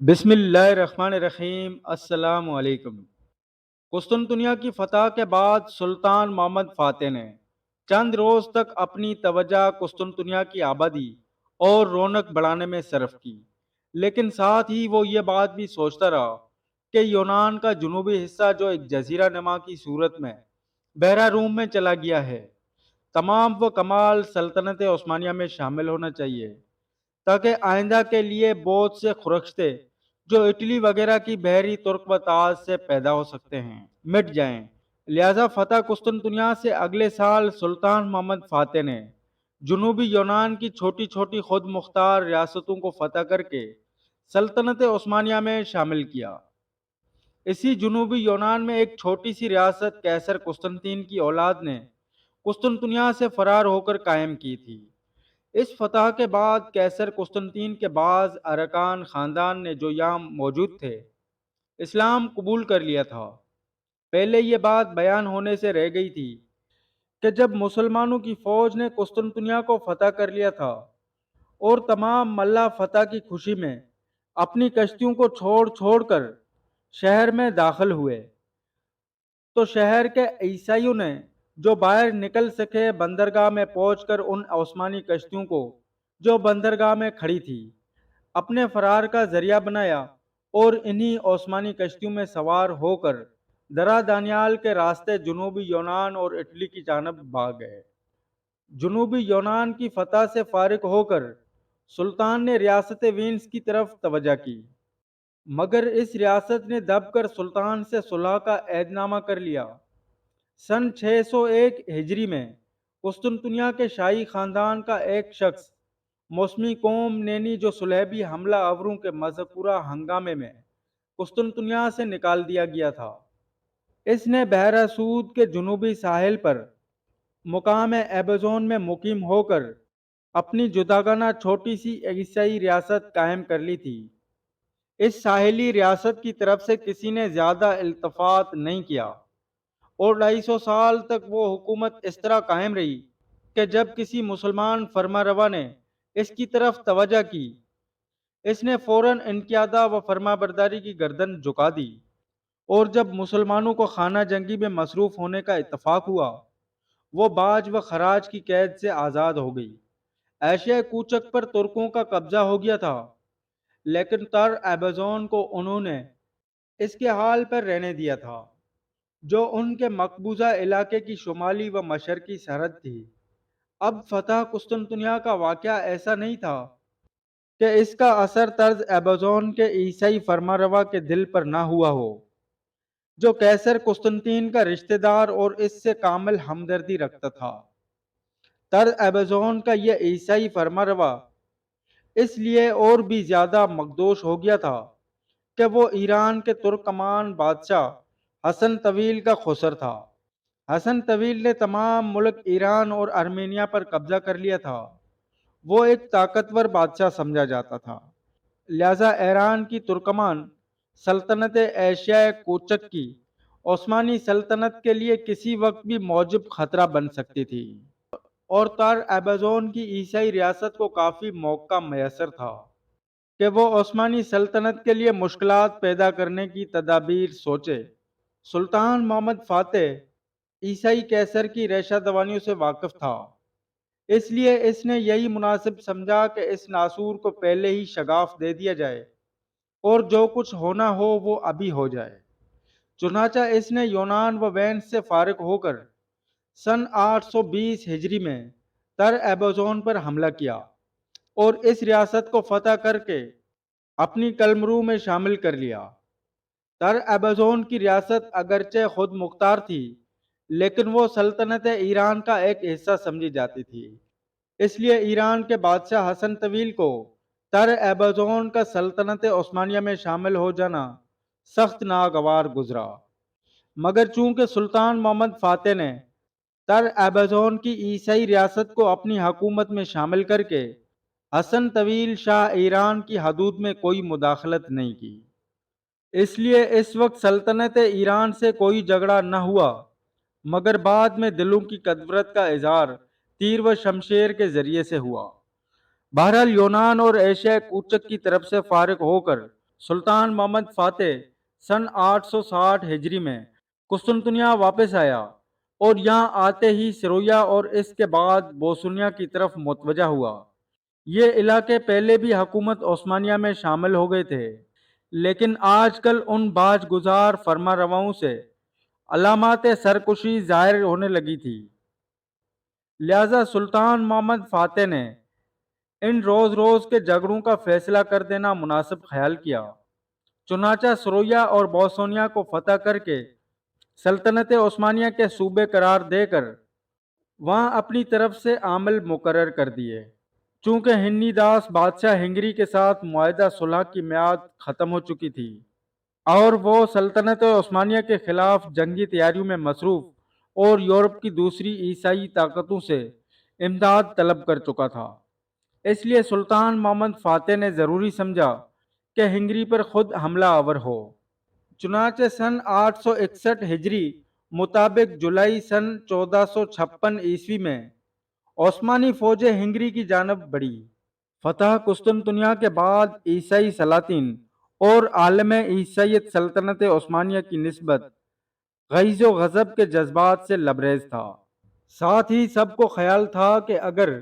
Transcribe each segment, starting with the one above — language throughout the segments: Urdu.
بسم اللہ الرحمن الرحیم۔ السلام علیکم۔ قسطنطنیہ کی فتح کے بعد سلطان محمد فاتح نے چند روز تک اپنی توجہ قسطنطنیہ کی آبادی اور رونق بڑھانے میں صرف کی، لیکن ساتھ ہی وہ یہ بات بھی سوچتا رہا کہ یونان کا جنوبی حصہ جو ایک جزیرہ نما کی صورت میں بحیرہ روم میں چلا گیا ہے، تمام وہ کمال سلطنت عثمانیہ میں شامل ہونا چاہیے تاکہ آئندہ کے لیے بہت سے خرشتے جو اٹلی وغیرہ کی بحری ترک و تاج سے پیدا ہو سکتے ہیں مٹ جائیں۔ لہذا فتح قسطنطنیہ سے اگلے سال سلطان محمد فاتح نے جنوبی یونان کی چھوٹی چھوٹی خود مختار ریاستوں کو فتح کر کے سلطنت عثمانیہ میں شامل کیا۔ اسی جنوبی یونان میں ایک چھوٹی سی ریاست قیصر قسطنطین کی اولاد نے قسطنطنیہ سے فرار ہو کر قائم کی تھی۔ اس فتح کے بعد قیصر قسطنطین کے بعض ارکان خاندان نے جو یہاں موجود تھے اسلام قبول کر لیا تھا۔ پہلے یہ بات بیان ہونے سے رہ گئی تھی کہ جب مسلمانوں کی فوج نے قسطنطنیہ کو فتح کر لیا تھا اور تمام ملا فتح کی خوشی میں اپنی کشتیوں کو چھوڑ چھوڑ کر شہر میں داخل ہوئے، تو شہر کے عیسائیوں نے جو باہر نکل سکے بندرگاہ میں پہنچ کر ان عثمانی کشتیوں کو جو بندرگاہ میں کھڑی تھی اپنے فرار کا ذریعہ بنایا اور انہی عثمانی کشتیوں میں سوار ہو کر درا دانیال کے راستے جنوبی یونان اور اٹلی کی جانب بھاگ گئے۔ جنوبی یونان کی فتح سے فارغ ہو کر سلطان نے ریاست وینس کی طرف توجہ کی، مگر اس ریاست نے دب کر سلطان سے صلح کا عہد نامہ کر لیا۔ سن 601 ہجری میں قسطنطنیہ کے شاہی خاندان کا ایک شخص موسمی قوم نینی جو صلیبی حملہ آوروں کے مذکورہ ہنگامے میں قسطنطنیہ سے نکال دیا گیا تھا، اس نے بحیرہ سود کے جنوبی ساحل پر مقام ایبوزون میں مقیم ہو کر اپنی جداگانہ چھوٹی سی عیسائی ریاست قائم کر لی تھی۔ اس ساحلی ریاست کی طرف سے کسی نے زیادہ التفات نہیں کیا اور 250 سال تک وہ حکومت اس طرح قائم رہی کہ جب کسی مسلمان فرما روا نے اس کی طرف توجہ کی، اس نے فوراً انقیادہ و فرما برداری کی گردن جھکا دی، اور جب مسلمانوں کو خانہ جنگی میں مصروف ہونے کا اتفاق ہوا، وہ باج و خراج کی قید سے آزاد ہو گئی۔ ایشیا کوچک پر ترکوں کا قبضہ ہو گیا تھا، لیکن تر ایبازون کو انہوں نے اس کے حال پر رہنے دیا تھا جو ان کے مقبوضہ علاقے کی شمالی و مشرقی سرحد تھی۔ اب فتح قسطنطنیہ کا واقعہ ایسا نہیں تھا کہ اس کا اثر طرز ایبازون کے عیسائی فرما روا کے دل پر نہ ہوا ہو، جو قیصر قسطنطین کا رشتہ دار اور اس سے کامل ہمدردی رکھتا تھا۔ طرز ایبازون کا یہ عیسائی فرما روا اس لیے اور بھی زیادہ مقدوش ہو گیا تھا کہ وہ ایران کے ترکمان بادشاہ حسن طویل کا خسر تھا۔ حسن طویل نے تمام ملک ایران اور ارمینیا پر قبضہ کر لیا تھا۔ وہ ایک طاقتور بادشاہ سمجھا جاتا تھا، لہذا ایران کی ترکمان سلطنت ایشیا کوچک کی عثمانی سلطنت کے لیے کسی وقت بھی موجب خطرہ بن سکتی تھی، اور تار ایبازون کی عیسائی ریاست کو کافی موقع میسر تھا کہ وہ عثمانی سلطنت کے لیے مشکلات پیدا کرنے کی تدابیر سوچے۔ سلطان محمد فاتح عیسائی قیصر کی ریشہ دوانیوں سے واقف تھا، اس لیے اس نے یہی مناسب سمجھا کہ اس ناسور کو پہلے ہی شگاف دے دیا جائے اور جو کچھ ہونا ہو وہ ابھی ہو جائے۔ چنانچہ اس نے یونان و وینس سے فارغ ہو کر سن 820 ہجری میں تر ایبوزون پر حملہ کیا اور اس ریاست کو فتح کر کے اپنی قلمرو میں شامل کر لیا۔ تر ایبوزون کی ریاست اگرچہ خود مختار تھی، لیکن وہ سلطنت ایران کا ایک حصہ سمجھی جاتی تھی، اس لیے ایران کے بادشاہ حسن طویل کو تر ایبوزون کا سلطنت عثمانیہ میں شامل ہو جانا سخت ناگوار گزرا۔ مگر چونکہ سلطان محمد فاتح نے تر ایبوزون کی عیسائی ریاست کو اپنی حکومت میں شامل کر کے حسن طویل شاہ ایران کی حدود میں کوئی مداخلت نہیں کی، اس لیے اس وقت سلطنت ایران سے کوئی جھگڑا نہ ہوا، مگر بعد میں دلوں کی قدورت کا اظہار تیر و شمشیر کے ذریعے سے ہوا۔ بہرحال یونان اور ایشیا کوچک کی طرف سے فارغ ہو کر سلطان محمد فاتح سن 860 ہجری میں قسطنطنیہ واپس آیا اور یہاں آتے ہی سرویا اور اس کے بعد بوسنیا کی طرف متوجہ ہوا۔ یہ علاقے پہلے بھی حکومت عثمانیہ میں شامل ہو گئے تھے، لیکن آج کل ان باج گزار فرما رواؤں سے علامات سرکشی ظاہر ہونے لگی تھی، لہذا سلطان محمد فاتح نے ان روز روز کے جھگڑوں کا فیصلہ کر دینا مناسب خیال کیا۔ چنانچہ سرویا اور بوسنیا کو فتح کر کے سلطنت عثمانیہ کے صوبے قرار دے کر وہاں اپنی طرف سے عامل مقرر کر دیے۔ چونکہ ہنی داس بادشاہ ہنگری کے ساتھ معاہدہ صلح کی میعاد ختم ہو چکی تھی اور وہ سلطنت عثمانیہ کے خلاف جنگی تیاریوں میں مصروف اور یورپ کی دوسری عیسائی طاقتوں سے امداد طلب کر چکا تھا، اس لیے سلطان محمد فاتح نے ضروری سمجھا کہ ہنگری پر خود حملہ آور ہو۔ چنانچہ سن 861 ہجری مطابق جولائی سن 1456 عیسوی میں عثمانی فوجیں ہنگری کی جانب بڑھی۔ فتح قسطنطنیہ کے بعد عیسائی سلاطین اور عالم عیسائیت سلطنت عثمانیہ کی نسبت غیظ و غضب کے جذبات سے لبریز تھا۔ ساتھ ہی سب کو خیال تھا کہ اگر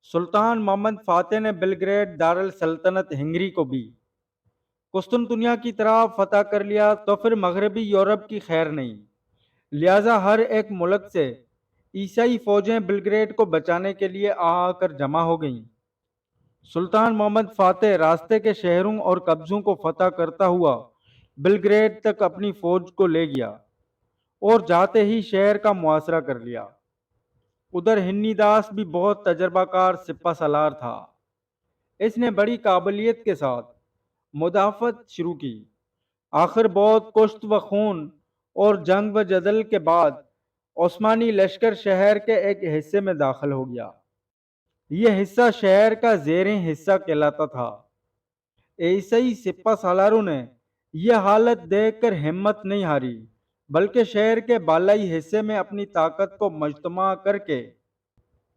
سلطان محمد فاتح نے بلگریڈ دارالسلطنت ہنگری کو بھی قسطنطنیہ کی طرح فتح کر لیا تو پھر مغربی یورپ کی خیر نہیں، لہذا ہر ایک ملک سے عیسائی فوجیں بلگریڈ کو بچانے کے لیے آ کر جمع ہو گئیں۔ سلطان محمد فاتح راستے کے شہروں اور قبضوں کو فتح کرتا ہوا بلگریڈ تک اپنی فوج کو لے گیا اور جاتے ہی شہر کا محاصرہ کر لیا۔ ادھر ہنی داس بھی بہت تجربہ کار سپہ سالار تھا، اس نے بڑی قابلیت کے ساتھ مدافعت شروع کی۔ آخر بہت کشت و خون اور جنگ و جدل کے بعد عثمانی لشکر شہر کے ایک حصے میں داخل ہو گیا۔ یہ حصہ شہر کا زیریں حصہ کہلاتا تھا۔ عیسائی سپہ سالاروں نے یہ حالت دیکھ کر ہمت نہیں ہاری، بلکہ شہر کے بالائی حصے میں اپنی طاقت کو مجتمع کر کے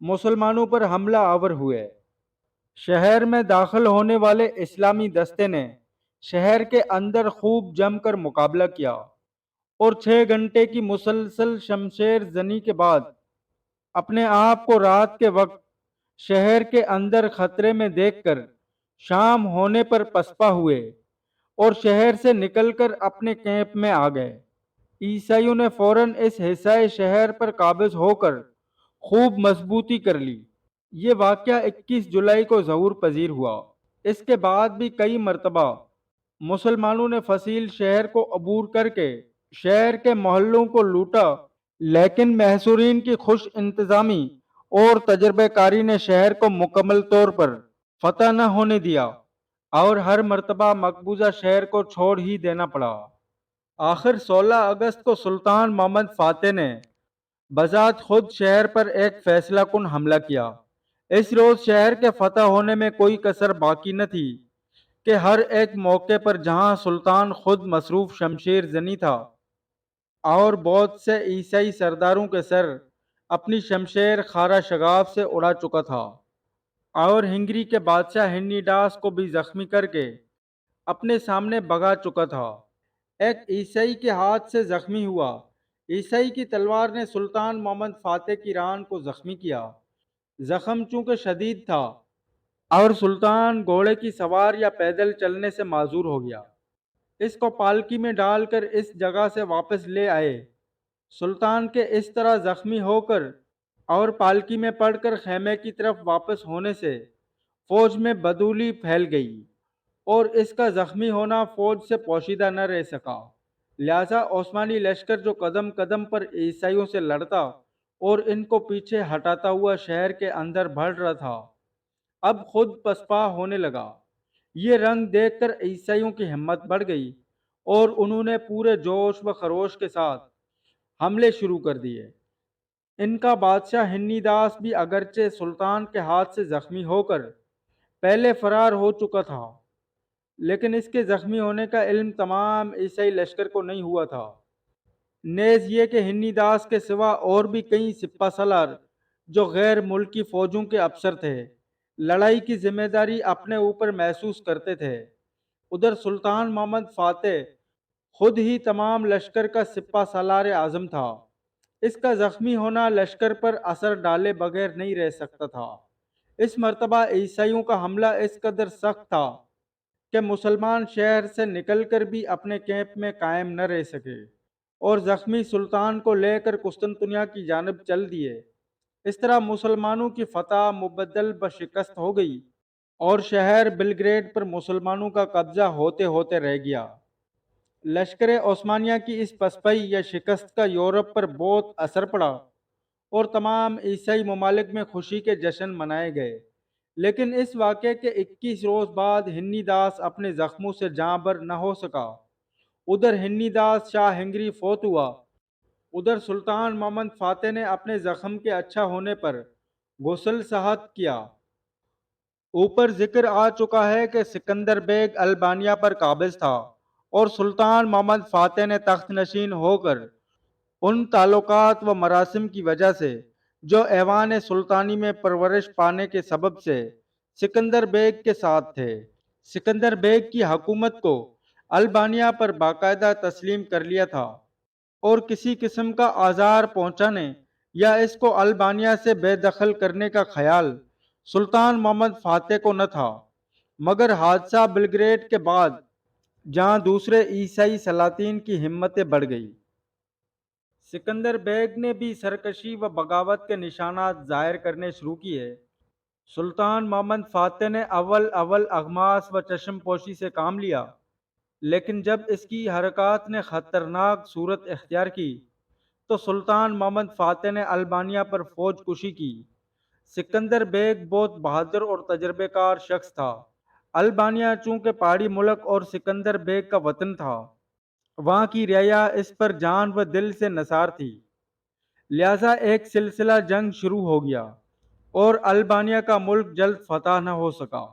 مسلمانوں پر حملہ آور ہوئے۔ شہر میں داخل ہونے والے اسلامی دستے نے شہر کے اندر خوب جم کر مقابلہ کیا اور 6 گھنٹے کی مسلسل شمشیر زنی کے بعد اپنے آپ کو رات کے وقت شہر کے اندر خطرے میں دیکھ کر شام ہونے پر پسپا ہوئے اور شہر سے نکل کر اپنے کیمپ میں آ گئے۔ عیسائیوں نے فوراً اس حصہ شہر پر قابض ہو کر خوب مضبوطی کر لی۔ یہ واقعہ 21 جولائی کو ظہور پذیر ہوا۔ اس کے بعد بھی کئی مرتبہ مسلمانوں نے فصیل شہر کو عبور کر کے شہر کے محلوں کو لوٹا، لیکن محصورین کی خوش انتظامی اور تجربہ کاری نے شہر کو مکمل طور پر فتح نہ ہونے دیا اور ہر مرتبہ مقبوضہ شہر کو چھوڑ ہی دینا پڑا۔ آخر 16 اگست کو سلطان محمد فاتح نے بذات خود شہر پر ایک فیصلہ کن حملہ کیا۔ اس روز شہر کے فتح ہونے میں کوئی کسر باقی نہ تھی کہ ہر ایک موقع پر جہاں سلطان خود مصروف شمشیر زنی تھا اور بہت سے عیسائی سرداروں کے سر اپنی شمشیر خارا شگاف سے اڑا چکا تھا اور ہنگری کے بادشاہ ہنی ڈاس کو بھی زخمی کر کے اپنے سامنے بگا چکا تھا، ایک عیسائی کے ہاتھ سے زخمی ہوا۔ عیسائی کی تلوار نے سلطان محمد فاتح کی ران کو زخمی کیا۔ زخم چونکہ شدید تھا اور سلطان گھوڑے کی سوار یا پیدل چلنے سے معذور ہو گیا، اس کو پالکی میں ڈال کر اس جگہ سے واپس لے آئے۔ سلطان کے اس طرح زخمی ہو کر اور پالکی میں پڑھ کر خیمے کی طرف واپس ہونے سے فوج میں بدولی پھیل گئی اور اس کا زخمی ہونا فوج سے پوشیدہ نہ رہ سکا، لہذا عثمانی لشکر جو قدم قدم پر عیسائیوں سے لڑتا اور ان کو پیچھے ہٹاتا ہوا شہر کے اندر بڑھ رہا تھا، اب خود پسپا ہونے لگا۔ یہ رنگ دیکھ کر عیسائیوں کی ہمت بڑھ گئی اور انہوں نے پورے جوش و خروش کے ساتھ حملے شروع کر دیے۔ ان کا بادشاہ ہنی داس بھی اگرچہ سلطان کے ہاتھ سے زخمی ہو کر پہلے فرار ہو چکا تھا، لیکن اس کے زخمی ہونے کا علم تمام عیسائی لشکر کو نہیں ہوا تھا۔ نیز یہ کہ ہنی داس کے سوا اور بھی کئی سپہ سالار جو غیر ملکی فوجوں کے افسر تھے، لڑائی کی ذمہ داری اپنے اوپر محسوس کرتے تھے، ادھر سلطان محمد فاتح خود ہی تمام لشکر کا سپہ سالار اعظم تھا۔ اس کا زخمی ہونا لشکر پر اثر ڈالے بغیر نہیں رہ سکتا تھا۔ اس مرتبہ عیسائیوں کا حملہ اس قدر سخت تھا کہ مسلمان شہر سے نکل کر بھی اپنے کیمپ میں قائم نہ رہ سکے اور زخمی سلطان کو لے کر قسطنطنیہ کی جانب چل دیے۔ اس طرح مسلمانوں کی فتح مبدل بشکست ہو گئی اور شہر بلگریڈ پر مسلمانوں کا قبضہ ہوتے ہوتے رہ گیا۔ لشکر عثمانیہ کی اس پسپائی یا شکست کا یورپ پر بہت اثر پڑا اور تمام عیسائی ممالک میں خوشی کے جشن منائے گئے۔ لیکن اس واقعے کے 21 روز بعد ہنی داس اپنے زخموں سے جاں بر نہ ہو سکا۔ ادھر ہنی داس شاہ ہنگری فوت ہوا۔ ادھر سلطان محمد فاتح نے اپنے زخم کے اچھا ہونے پر غسل صحت کیا۔ اوپر ذکر آ چکا ہے کہ سکندر بیگ البانیہ پر قابض تھا اور سلطان محمد فاتح نے تخت نشین ہو کر ان تعلقات و مراسم کی وجہ سے جو ایوان سلطانی میں پرورش پانے کے سبب سے سکندر بیگ کے ساتھ تھے، سکندر بیگ کی حکومت کو البانیہ پر باقاعدہ تسلیم کر لیا تھا اور کسی قسم کا آزار پہنچانے یا اس کو البانیہ سے بے دخل کرنے کا خیال سلطان محمد فاتح کو نہ تھا۔ مگر حادثہ بلگریڈ کے بعد جہاں دوسرے عیسائی سلاطین کی ہمتیں بڑھ گئی، سکندر بیگ نے بھی سرکشی و بغاوت کے نشانات ظاہر کرنے شروع کیے۔ سلطان محمد فاتح نے اول اغماس و چشم پوشی سے کام لیا، لیکن جب اس کی حرکات نے خطرناک صورت اختیار کی تو سلطان محمد فاتح نے البانیہ پر فوج کشی کی۔ سکندر بیگ بہت بہادر اور تجربے کار شخص تھا۔ البانیہ چونکہ پہاڑی ملک اور سکندر بیگ کا وطن تھا، وہاں کی رعایا اس پر جان و دل سے نثار تھی، لہذا ایک سلسلہ جنگ شروع ہو گیا اور البانیہ کا ملک جلد فتح نہ ہو سکا۔